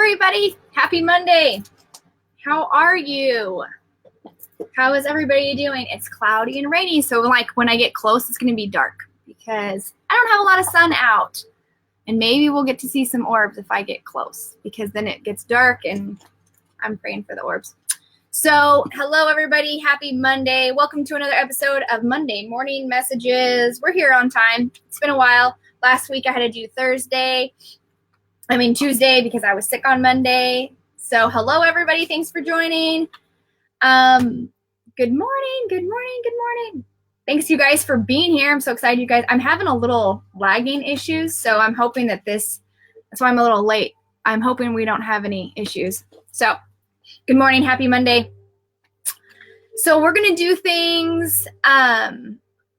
everybody. Happy Monday. How are you? How is everybody doing? It's cloudy and rainy, so like when I get close, it's going to be dark because I don't have a lot of sun out. And maybe we'll get to see some orbs if I get close, because then it gets dark and I'm praying for the orbs. So hello, everybody. Happy Monday. Welcome to another episode of Monday Morning Messages. We're here on time. It's been a while. Last week I had to do Tuesday because I was sick on Monday. So hello, everybody. Thanks for joining. Good morning. Thanks, you guys, for being here. I'm so excited, you guys. I'm having a little lagging issues, so I'm hoping that that's why I'm a little late. I'm hoping we don't have any issues. So good morning. Happy Monday. So we're going to do things a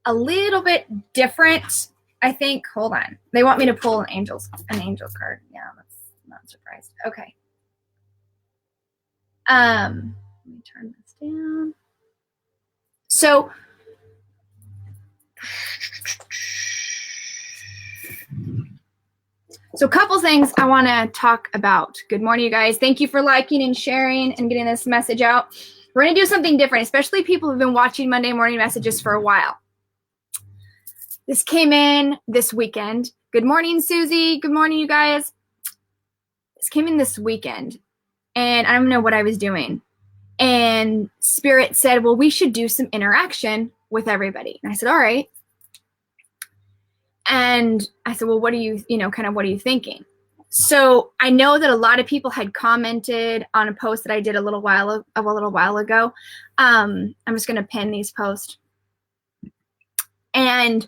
little bit different, I think. Hold on. They want me to pull an angel card. Yeah, that's not surprised. Okay. Let me turn this down. So a couple things I want to talk about. Good morning, you guys. Thank you for liking and sharing and getting this message out. We're going to do something different, especially people who've been watching Monday Morning Messages for a while. This came in this weekend. Good morning, Susie. Good morning, you guys. This came in this weekend, and I don't know what I was doing. And Spirit said, well, we should do some interaction with everybody. And I said, all right. And I said, well, what are you thinking? So I know that a lot of people had commented on a post that I did a little while ago. I'm just going to pin these posts. And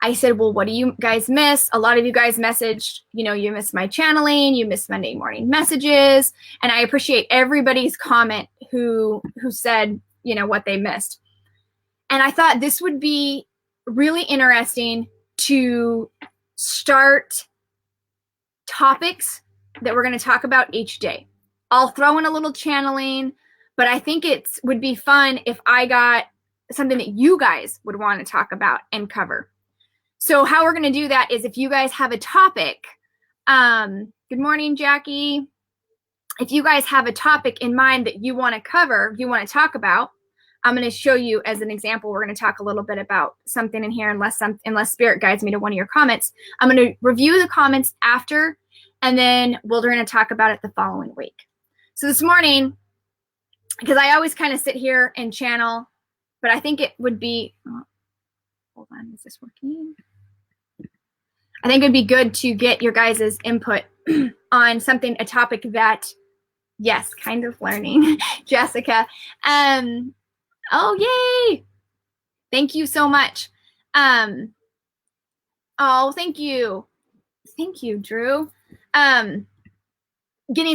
I said, well, what do you guys miss? A lot of you guys messaged, you missed my channeling, you missed Monday Morning Messages. And I appreciate everybody's comment who said, what they missed. And I thought this would be really interesting to start topics that we're going to talk about each day. I'll throw in a little channeling, but I think it would be fun if I got something that you guys would want to talk about and cover. So how we're going to do that is if you guys have a topic, good morning, Jackie. If you guys have a topic in mind that you want to cover, you want to talk about, I'm going to show you as an example. We're going to talk a little bit about something in here unless Spirit guides me to one of your comments. I'm going to review the comments after, and then we're going to talk about it the following week. So this morning, because I always kind of sit here and channel, but I think it would be, hold on, is this working? I think it'd be good to get your guys' input on a topic that, yes, kind of learning, Jessica. Oh, yay! Thank you so much. Oh, thank you. Thank you, Drew. Getting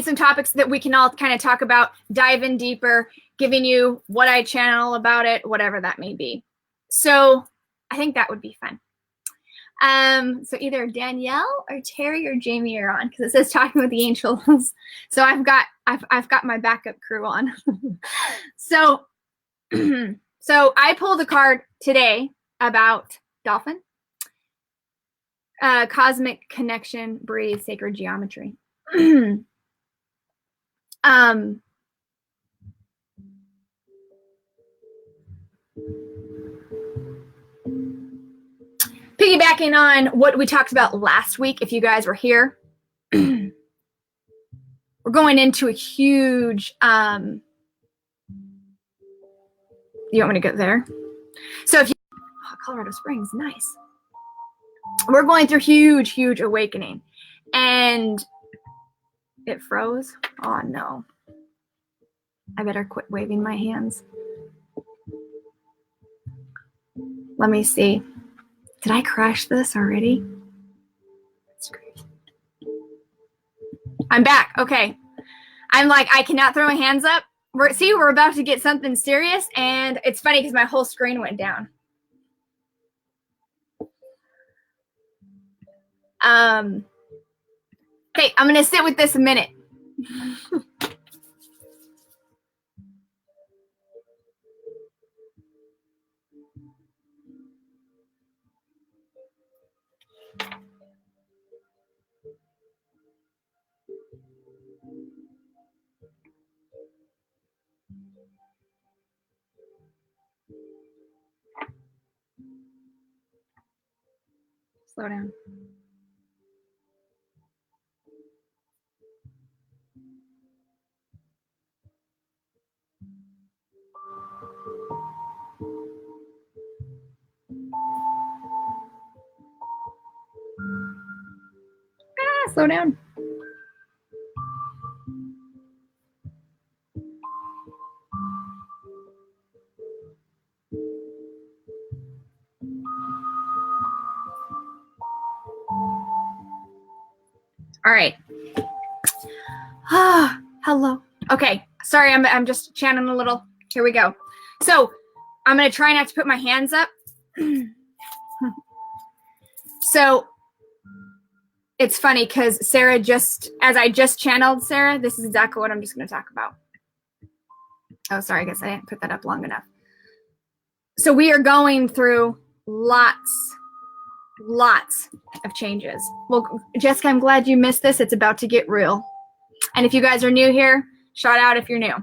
some topics that we can all kind of talk about, dive in deeper, giving you what I channel about it, whatever that may be. So I think that would be fun. So either Danielle or Terry or Jamie are on, because it says talking with the angels. So I've got my backup crew on. So I pulled a card today about dolphin, cosmic connection, breathe, sacred geometry. Piggybacking on what we talked about last week, if you guys were here, we're going into a huge, you want me to go there? So Colorado Springs, nice. We're going through huge awakening, and it froze. Oh no. I better quit waving my hands. Let me see. Did I crash this already? That's crazy. I'm back. Okay. I'm like, I cannot throw my hands up. We're about to get something serious, and it's funny because my whole screen went down. Okay, I'm gonna sit with this a minute. Slow down. Slow down. All right. Ah, hello. Okay. Sorry, I'm just chanting a little. Here we go. So I'm going to try not to put my hands up. So it's funny because Sarah as I just channeled Sarah, this is exactly what I'm just going to talk about. Oh, sorry. I guess I didn't put that up long enough. So we are going through lots of changes. Well, Jessica, I'm glad you missed this. It's about to get real. And if you guys are new here, shout out if you're new.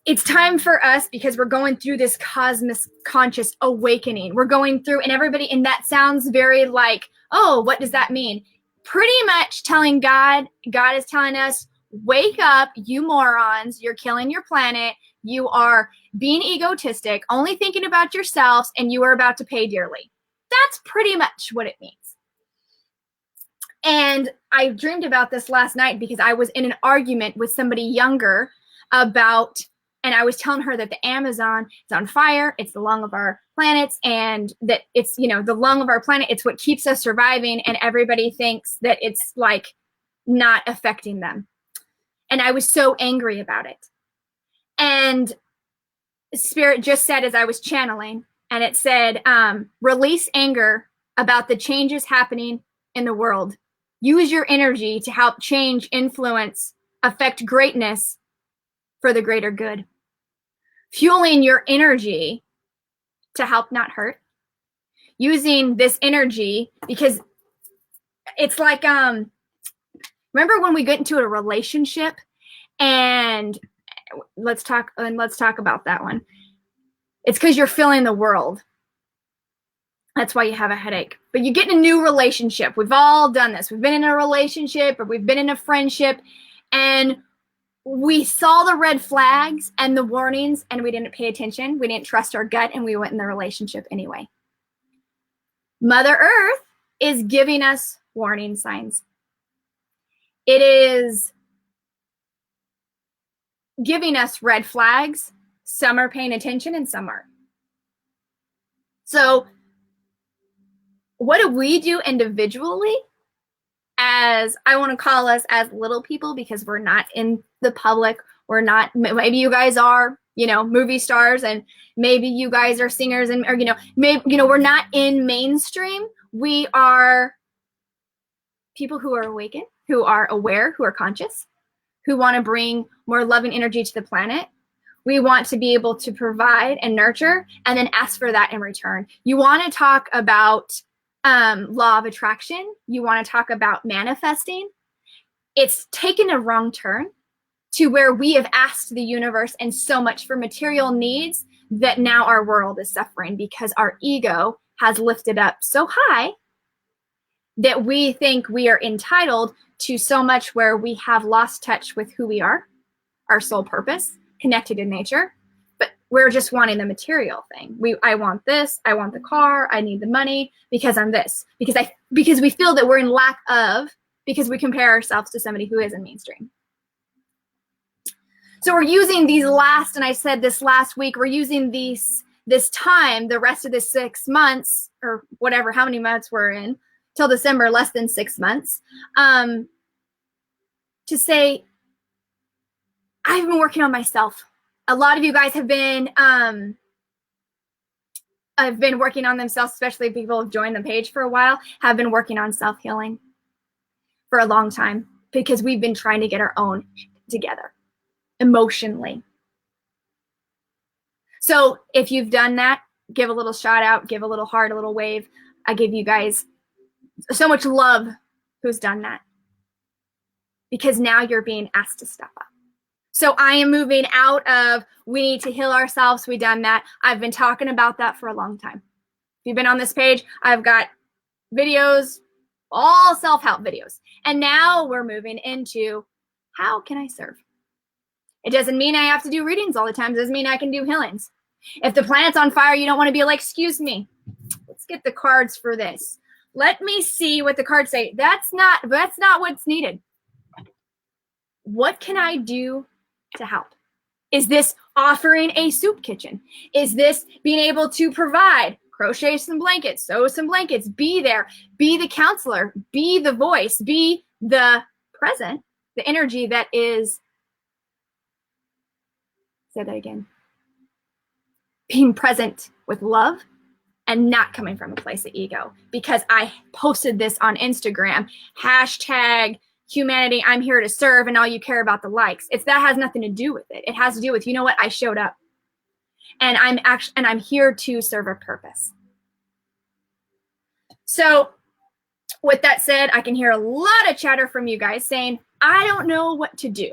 It's time for us because we're going through this cosmic conscious awakening. We're going through, and everybody, and that sounds very like, oh, what does that mean? Pretty much telling God is telling us, wake up, you morons, you're killing your planet, you are being egotistic, only thinking about yourselves, and you are about to pay dearly. That's pretty much what it means. And I dreamed about this last night because I was in an argument with somebody younger about, and I was telling her that the Amazon is on fire, it's the lung of our planets, and that it's, the lung of our planet, it's what keeps us surviving, and everybody thinks that it's like not affecting them. And I was so angry about it. And Spirit just said, as I was channeling, and it said, release anger about the changes happening in the world. Use your energy to help change, influence, affect greatness for the greater good. Fueling your energy to help not hurt. Using this energy because it's like, remember when we get into a relationship and let's talk about that one. It's because you're feeling the world. That's why you have a headache. But you get in a new relationship. We've all done this. We've been in a relationship or we've been in a friendship and we saw the red flags and the warnings and we didn't pay attention. We didn't trust our gut and we went in the relationship anyway. Mother Earth is giving us warning signs. It is giving us red flags. Some are paying attention and some aren't. So what do we do individually as, I want to call us as little people because we're not in the public. We're not, maybe you guys are, movie stars and maybe you guys are singers and, or, maybe, we're not in mainstream. We are people who are awakened, who are aware, who are conscious, who want to bring more loving energy to the planet. We want to be able to provide and nurture and then ask for that in return. You want to talk about law of attraction. You want to talk about manifesting. It's taken a wrong turn to where we have asked the universe and so much for material needs that now our world is suffering because our ego has lifted up so high that we think we are entitled to so much where we have lost touch with who we are, our soul purpose, connected in nature. But we're just wanting the material thing. I want this, I want the car, I need the money because I'm this. Because we feel that we're in lack of, because we compare ourselves to somebody who is in mainstream. So we're using these last, and I said this last week, we're using this time, the rest of the 6 months, or whatever, how many months we're in, till December, less than 6 months, to say, I've been working on myself. A lot of you guys have been working on themselves, especially people who have joined the page for a while, have been working on self-healing for a long time because we've been trying to get our own together emotionally. So if you've done that, give a little shout out, give a little heart, a little wave. I give you guys so much love who's done that because now you're being asked to step up. So I am moving out of we need to heal ourselves. We've done that. I've been talking about that for a long time. If you've been on this page, I've got videos, all self-help videos. And now we're moving into how can I serve? It doesn't mean I have to do readings all the time. It doesn't mean I can do healings. If the planet's on fire, you don't want to be like, excuse me, let's get the cards for this. Let me see what the cards say. That's not what's needed. What can I do to help? Is this offering a soup kitchen? Is this being able to provide, crochet some blankets, sew some blankets, be there, be the counselor, be the voice, be the present, the energy that is, say that again, being present with love and not coming from a place of ego. Because I posted this on Instagram, hashtag humanity, I'm here to serve, and all you care about the likes. That has nothing to do with it. It has to do with, you know what, I showed up and I'm here to serve a purpose. So with that said, I can hear a lot of chatter from you guys saying, I don't know what to do.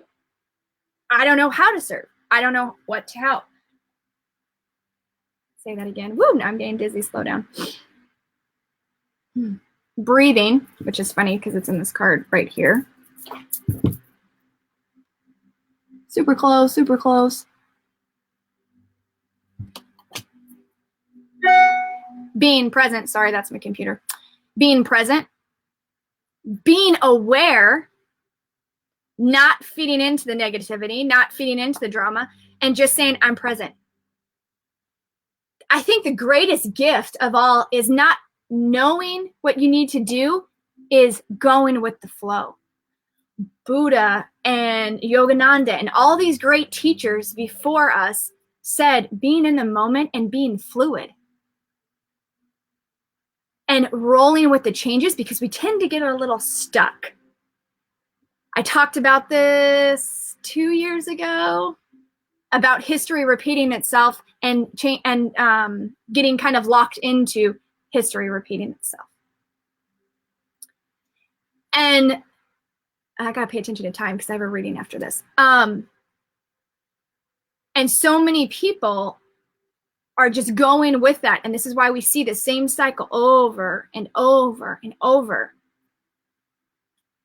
I don't know how to serve. I don't know what to help. Say that again. Woo, now I'm getting dizzy. Slow down. Breathing, which is funny because it's in this card right here. Super close, super close. Being present. Sorry, that's my computer. Being present. Being aware. Not feeding into the negativity, not feeding into the drama, and just saying, I'm present. I think the greatest gift of all is not knowing what you need to do, is going with the flow. Buddha and Yogananda and all these great teachers before us said being in the moment and being fluid. And rolling with the changes, because we tend to get a little stuck. I talked about this 2 years ago, about history repeating itself and getting kind of locked into history repeating itself. And I got to pay attention to time because I have a reading after this. And so many people are just going with that. And this is why we see the same cycle over and over and over.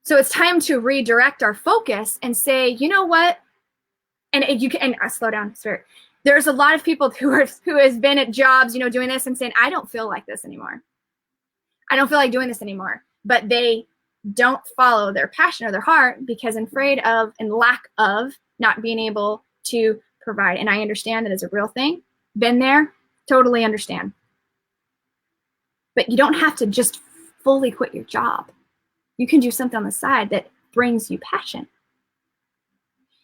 So it's time to redirect our focus and say, you know what? And you can slow down, Spirit. There's a lot of people who has been at jobs, doing this and saying, I don't feel like this anymore. I don't feel like doing this anymore. But they don't follow their passion or their heart because afraid of and lack of not being able to provide. And I understand that is a real thing. Been there, totally understand. But you don't have to just fully quit your job. You can do something on the side that brings you passion.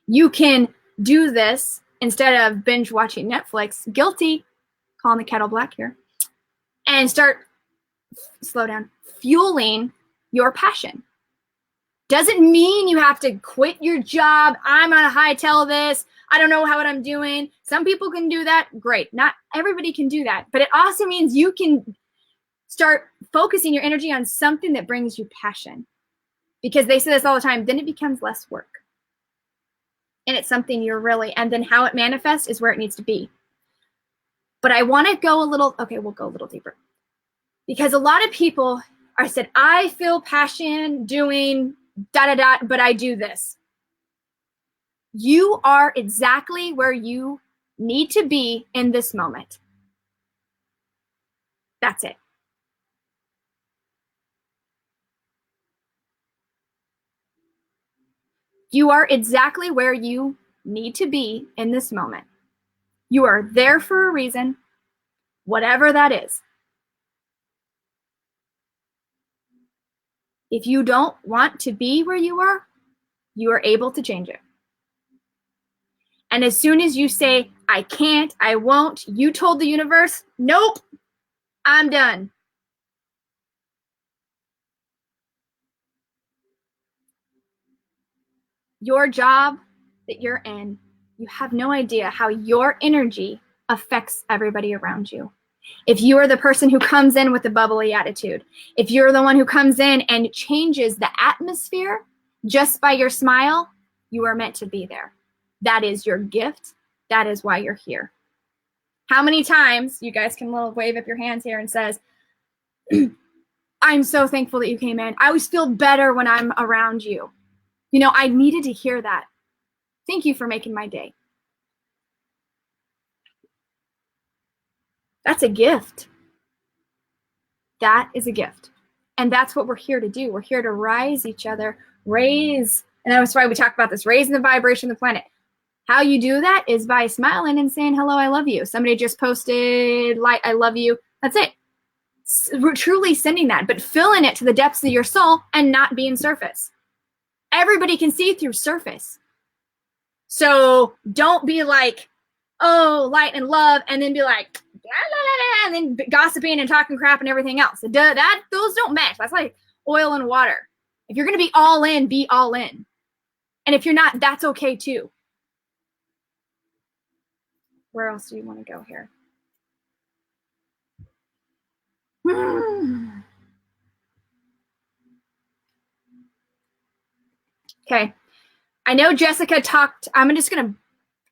You can do this instead of binge watching Netflix, guilty, calling the kettle black here, and start, slow down, fueling your passion. Doesn't mean you have to quit your job. I'm on a hightail this. I don't know what I'm doing. Some people can do that. Great. Not everybody can do that. But it also means you can start focusing your energy on something that brings you passion. Because they say this all the time, then it becomes less work. And it's something you're really, and then how it manifests is where it needs to be. But I want to go we'll go a little deeper. Because a lot of people are said, I feel passion doing but I do this. You are exactly where you need to be in this moment. That's it. You are exactly where you need to be in this moment. You are there for a reason, whatever that is. If you don't want to be where you are able to change it. And as soon as you say, I can't, I won't, you told the universe, nope, I'm done. Your job that you're in, you have no idea how your energy affects everybody around you. If you are the person who comes in with a bubbly attitude, if you're the one who comes in and changes the atmosphere just by your smile, you are meant to be there. That is your gift. That is why you're here. How many times, you guys can wave up your hands here and says, I'm so thankful that you came in. I always feel better when I'm around you. You know, I needed to hear that. Thank you for making my day. That's a gift. That is a gift. And that's what we're here to do. We're here to rise each other, raise. And that's why we talk about this, raising the vibration of the planet. How you do that is by smiling and saying, hello, I love you. Somebody just posted, like, I love you. That's it. We're truly sending that, but filling it to the depths of your soul and not being surface. Everybody can see through surface. So don't be like, oh, light and love, and then be like, la, la, la, la, and then gossiping and talking crap and everything else. Those don't match. That's like oil and water. If you're going to be all in, be all in. And if you're not, that's okay too. Where else do you want to go here? Okay. I know Jessica talked, I'm just going to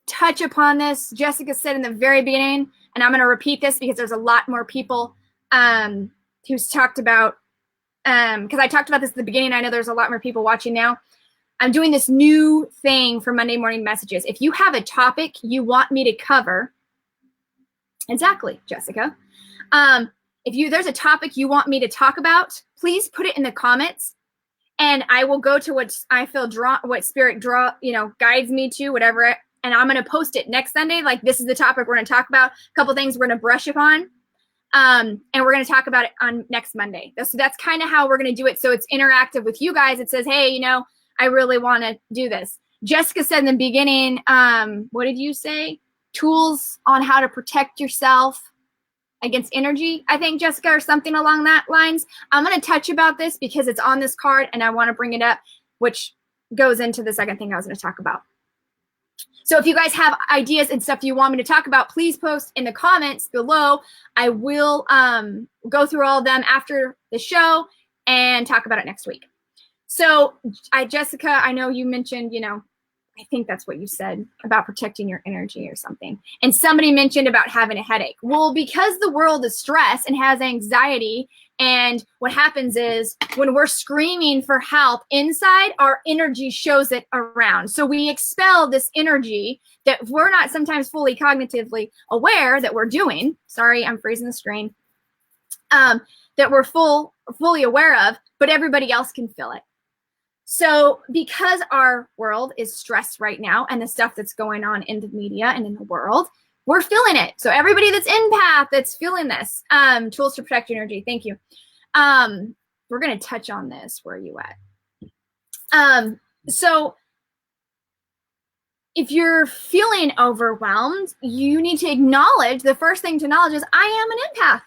touch upon this. Jessica said in the very beginning, and I'm going to repeat this because there's a lot more people who's talked about, because I talked about this at the beginning. I know there's a lot more people watching now. I'm doing this new thing for Monday Morning Messages. If you have a topic you want me to cover, exactly, Jessica. If there's a topic you want me to talk about, please put it in the comments, and I will go to what I feel what spirit guides me to, whatever. And I'm going to post it next Sunday. Like, this is the topic we're going to talk about. A couple things we're going to brush upon. And we're going to talk about it on next Monday. So that's kind of how we're going to do it. So it's interactive with you guys. It says, hey, I really want to do this. Jessica said in the beginning, what did you say? Tools on how to protect yourself against energy, I think, Jessica, or something along that lines. I'm going to touch about this because it's on this card and I want to bring it up, which goes into the second thing I was going to talk about. So if you guys have ideas and stuff you want me to talk about, please post in the comments below. I will go through all of them after the show and talk about it next week. So Jessica, I know you mentioned, I think that's what you said about protecting your energy or something. And somebody mentioned about having a headache. Well, because the world is stressed and has anxiety, and what happens is when we're screaming for help inside, our energy shows it around. So we expel this energy that we're not sometimes fully cognitively aware that we're doing. Sorry, I'm freezing the screen. That we're fully aware of, but everybody else can feel it. So because our world is stressed right now and the stuff that's going on in the media and in the world, we're feeling it. So everybody that's empath that's feeling this, tools to protect your energy. Thank you. We're going to touch on this. Where are you at? So if you're feeling overwhelmed, you need to acknowledge, the first thing to acknowledge is I am an empath.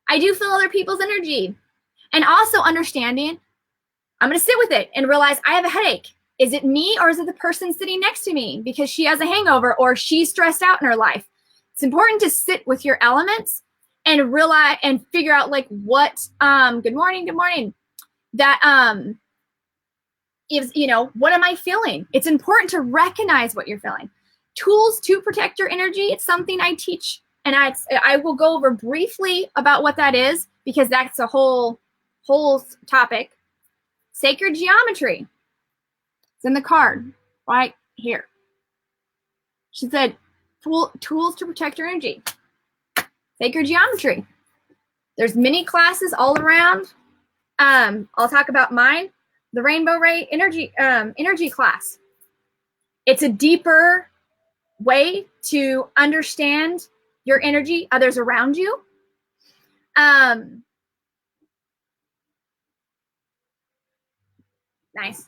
I do feel other people's energy. And also understanding, I'm going to sit with it and realize I have a headache. Is it me or is it the person sitting next to me because she has a hangover or she's stressed out in her life? It's important to sit with your elements and realize and figure out like what, good morning. That is, what am I feeling? It's important to recognize what you're feeling. Tools to protect your energy. It's something I teach, and I will go over briefly about what that is because that's a whole topic. Sacred geometry. It's in the card right here. She said, tools to protect your energy. Sacred geometry. There's many classes all around. I'll talk about mine, the Rainbow Ray energy class. It's a deeper way to understand your energy, others around you. Nice.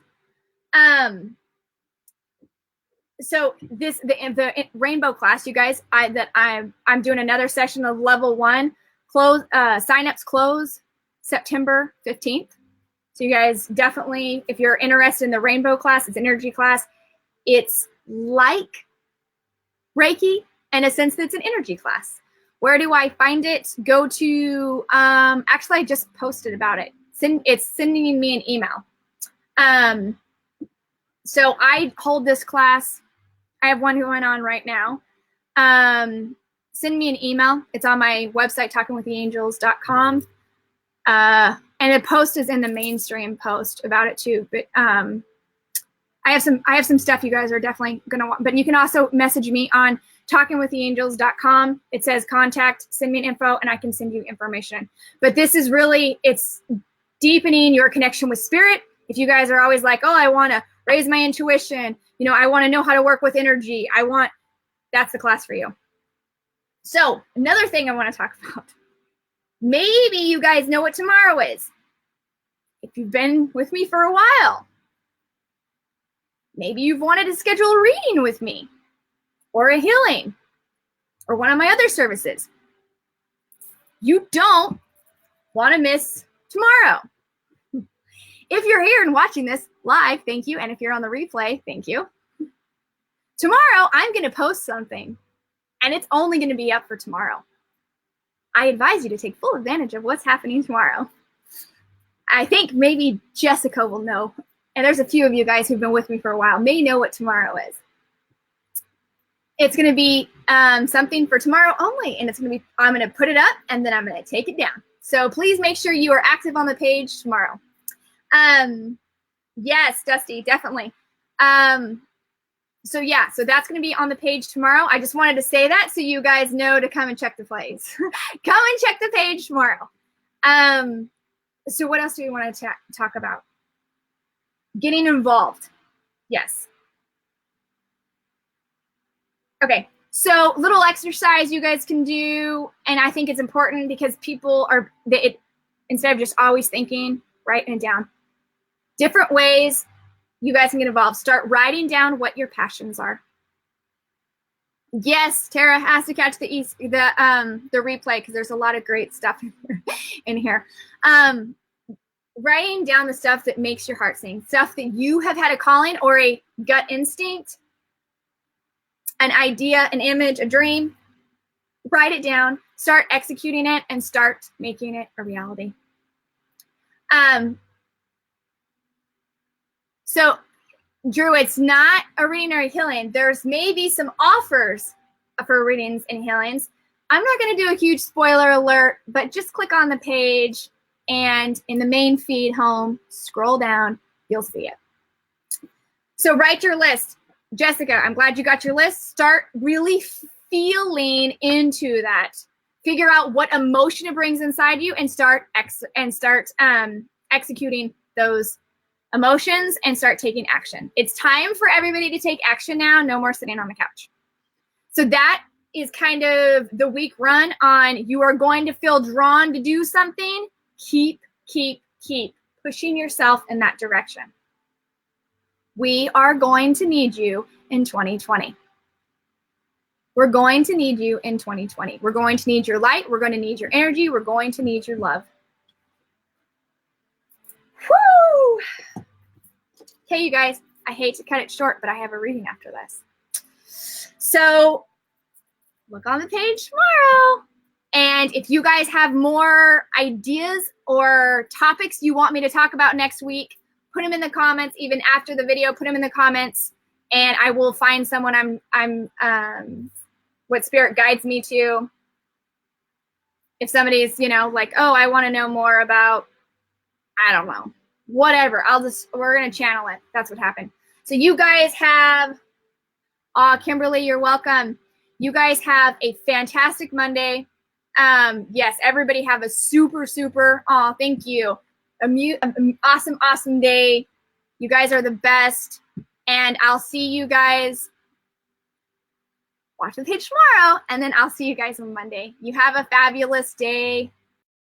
So the rainbow class, you guys, I'm doing another session of level 1. Signups close September 15th. So you guys definitely, if you're interested in the rainbow class, it's an energy class. It's like Reiki in a sense that it's an energy class. Where do I find it? Go to, actually I just posted about it. It's sending me an email. So I hold this class. I have one going on right now. Send me an email. It's on my website, talkingwiththeangels.com. And a post is in the mainstream post about it too. But I have some stuff you guys are definitely gonna want. But you can also message me on talkingwiththeangels.com. It says contact, send me an info, and I can send you information. But this is really, it's deepening your connection with spirit. If you guys are always like, oh, I want to raise my intuition, you know, I want to know how to work with energy, that's the class for you. So another thing I want to talk about, maybe you guys know what tomorrow is. If you've been with me for a while, maybe you've wanted to schedule a reading with me or a healing or one of my other services. You don't want to miss tomorrow. If you're here and watching this live, thank you. And if you're on the replay, thank you. Tomorrow, I'm going to post something, and it's only going to be up for tomorrow. I advise you to take full advantage of what's happening tomorrow. I think maybe Jessica will know, and there's a few of you guys who've been with me for a while, may know what tomorrow is. It's going to be something for tomorrow only, and I'm going to put it up, and then I'm going to take it down. So please make sure you are active on the page tomorrow. Yes, Dusty, definitely. So that's going to be on the page tomorrow. I just wanted to say that so you guys know to come and check the plays. Come and check the page tomorrow. So what else do we want to talk about? Getting involved. Yes. Okay. So little exercise you guys can do, and I think it's important because people are, instead of just always thinking, writing it down. Different ways you guys can get involved. Start writing down what your passions are. Yes, Tara has to catch the replay because there's a lot of great stuff in here. Writing down the stuff that makes your heart sing, stuff that you have had a calling or a gut instinct, an idea, an image, a dream. Write it down, start executing it, and start making it a reality. So, Drew, it's not a reading or a healing. There's maybe some offers for readings and healings. I'm not going to do a huge spoiler alert, but just click on the page and in the main feed home, scroll down, you'll see it. So write your list. Jessica, I'm glad you got your list. Start really feeling into that. Figure out what emotion it brings inside you and start executing those emotions and start taking action. It's time for everybody to take action now. No more sitting on the couch. So that is kind of the week run on you are going to feel drawn to do something. Keep pushing yourself in that direction. We are going to need you in 2020. We're going to need you in 2020. We're going to need your light. We're going to need your energy. We're going to need your love. Woo! Okay, you guys, I hate to cut it short, but I have a reading after this. So look on the page tomorrow. And if you guys have more ideas or topics you want me to talk about next week, put them in the comments. Even after the video, put them in the comments, and I will find someone I'm what spirit guides me to. If somebody's, like, oh, I want to know more about, I don't know, whatever. We're going to channel it. That's what happened. So you guys have, Kimberly, you're welcome. You guys have a fantastic Monday. Yes, everybody have a super, thank you. Awesome day. You guys are the best. And I'll see you guys, watch the page tomorrow, and then I'll see you guys on Monday. You have a fabulous day.